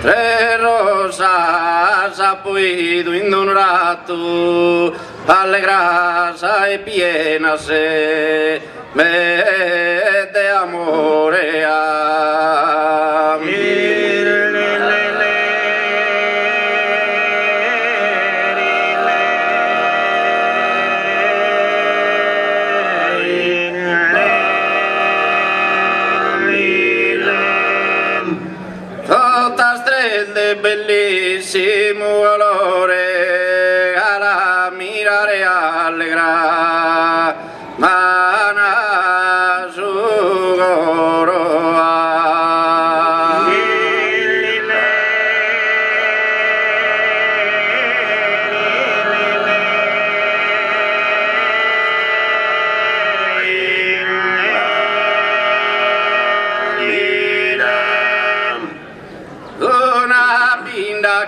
Re rosas appuido indonato, allegrasa e piena se, me de amore a bellissimo valore alla mirare allegra mana su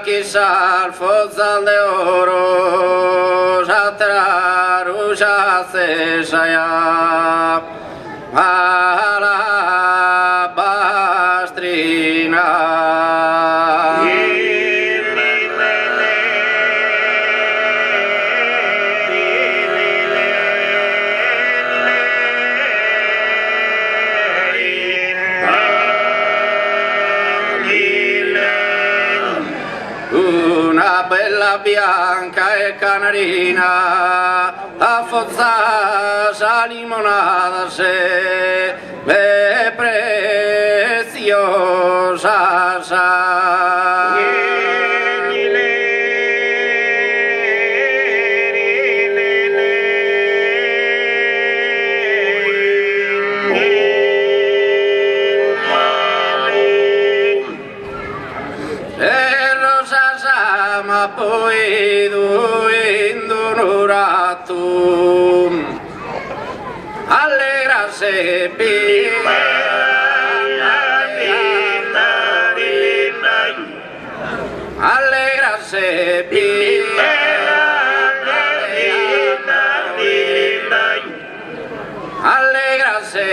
che sal fozzal de oro jatra ruja se saya ala bastrina una bella bianca e canarina a fozzasa limonada se me preciosa sa poi indonorato allegra se allegra se allegra se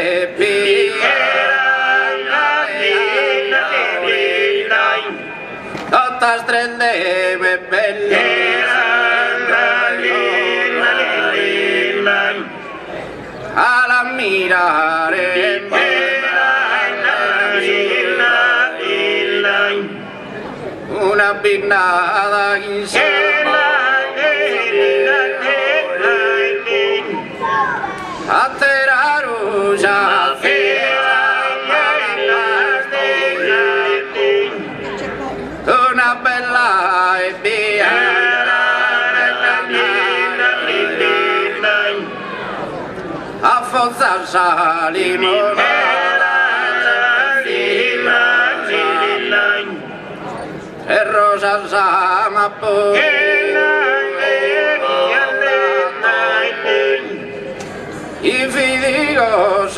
Totas trende me belle alla mirare una pinnata insieme a terra rosa una bella e a forzar limonada e rosa sama poi i fidigo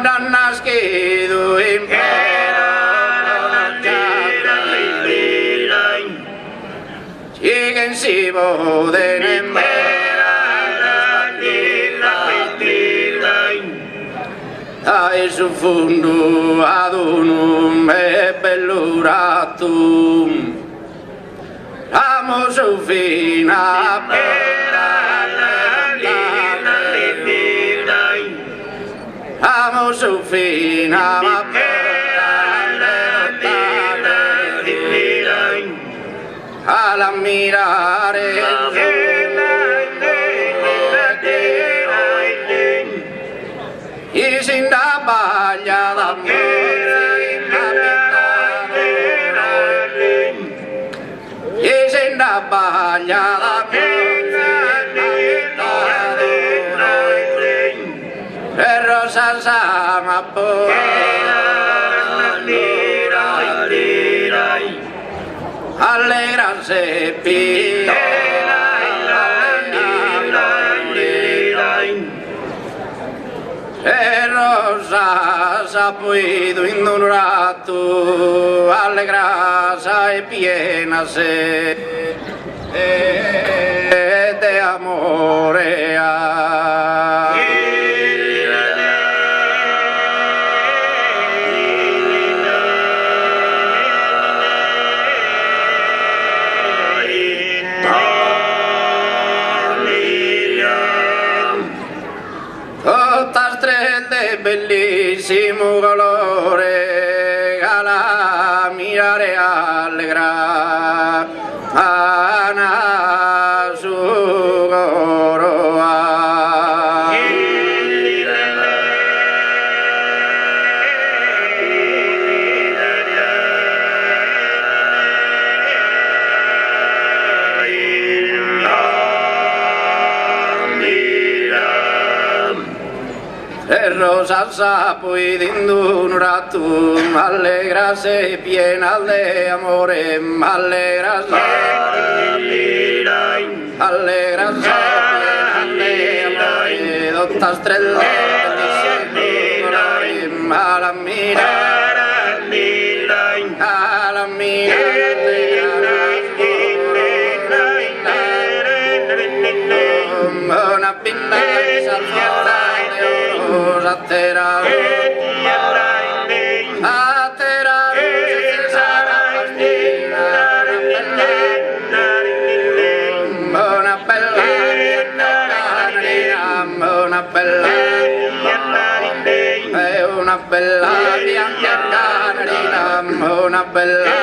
non nascido in Siguen si boden en Ai su fondo ad unum e belluratum Amo su fina Amo su fina alla mirare e sin da baglia da e sin da baglia da e rosa sama alegrarse pide e rosas appuido indonato allegrasa e piena se de amore a bellissimo colore, la mirare allegra, ana su coroa. Rosa sapui d'indunuratu, allegrase piena de amore, allegrase piena de amore, dotta strella alla mira, una pinna di salvezza a terra, una bella bianca canarina, una bella